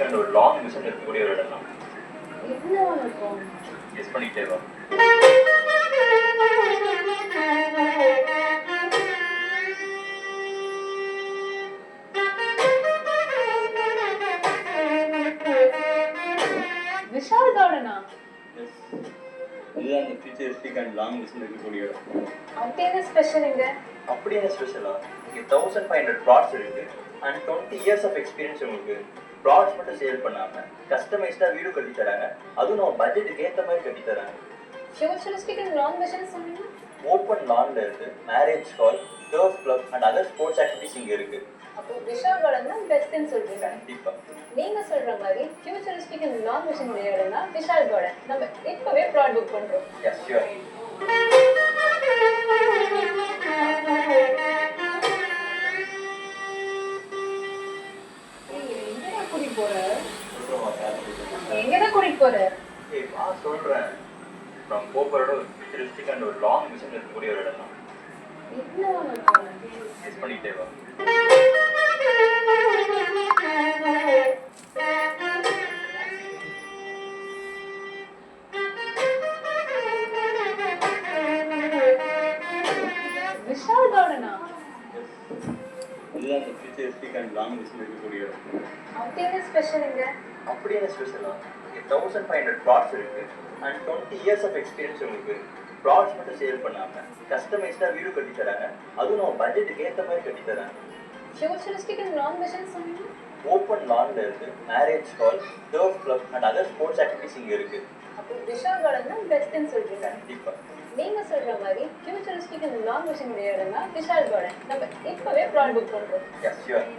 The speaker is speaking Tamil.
ஃபியூச்சரிஸ்டிக் அண்ட் ஒரு லாங் விஷன் இருக்கக்கூடிய ஒரு இடம் தான். எவ்வளோ இருக்கும்? கெஸ் பண்ணிட்டே வா. விஷால் கார்டனா? இதுதான் அந்த ஃபியூச்சரிஸ்டிக் அண்ட் லாங் விஷன் இருக்கக்கூடிய இடம். அப்படி என்ன ஸ்பெஷல் இங்க? அப்படி என்ன ஸ்பெஷலா? இங்கே 1500 ப்ளாட்ஸ் இருக்கு அண்ட் 20 இயர்ஸ் ஆஃப் எக்ஸ்பீரியன்ஸ் உங்களுக்கு. ப்ளாட்ஸ் மட்டும் சேல் பண்ணாம கஸ்டமைஸ்டாக வீடு கட்டி தராங்க. அதுவும் நம்ம பட்ஜெட்டுக்கு ஏற்ற மாதிரி கட்டி தராங்க. ஃபியூச்சரிஸ்டிக் அண்ட் லாங் விஷன் சொன்னீங்க? ஓப்பன் லான்ல இருக்கு, marriage hall, turf club and other sports activities இங்கே இருக்கு. அப்போ விஷால் கார்டன் தான் பெஸ்ட்னு சொல்றீங்க. கண்டிப்பா. நீங்க சொல்ற மாதிரி ஃபியூச்சரிஸ்டிக் அண்ட் லாங் விஷன் உடைய இடம் தான் விஷால் கார்டன். நம்ம இப்பவே ப்ளாட் புக் பண்றோம். Yes sure. கூட்டிட்டு போற? எங்கதான் கூட்டிட்டு போற? ஏய் வா சொல்றேன். நம்ம போப்பரோட ஒரு ஃபியூச்சரிஸ்டிக் அண்ட் ஒரு லாங் விஷன் இருக்கக்கூடிய ஒரு இடம் தான். எவ்வளோ இருக்கும்? கெஸ் பண்ணிட்டே வா. விஷால் கார்டனா? இதுதான் அந்த ஃபியூச்சரிஸ்டிக் அண்ட் லாங் விஷன் இருக்கக்கூடிய இடம். அப்படி என்ன ஸ்பெஷல் இங்க? அப்படி என்ன ஸ்பெஷலா? இங்கே 1500 ப்ளாட்ஸ் இருக்கு அண்ட் 20 இயர்ஸ் ஆஃப் எக்ஸ்பீரியன்ஸ் உங்களுக்கு. ப்ளாட்ஸ் மட்டும் சேல் பண்ணாம கஸ்டமைஸ்டாக வீடு கட்டி தராங்க. அதுவும் நம்ம பட்ஜெட்டுக்கு ஏற்ற மாதிரி கட்டி தராங்க. ஃபியூச்சரிஸ்டிக் அண்ட் லாங் விஷன் சொன்னீங்க? ஓப்பன் லான்ல இருக்கு, marriage hall, turf club and other sports activities இங்கே இருக்கு. அப்போ விஷால் கார்டன் தான் பெஸ்ட்னு சொல்றீங்க. கண்டிப்பா. நீங்க சொல்ற மாதிரி ஃபியூச்சரிஸ்டிக் அண்ட் லாங் விஷன் உடைய இடம் தான் விஷால் கார்டன். நம்ம இப்பவே ப்ளாட் புக் பண்றோம். Yes sure.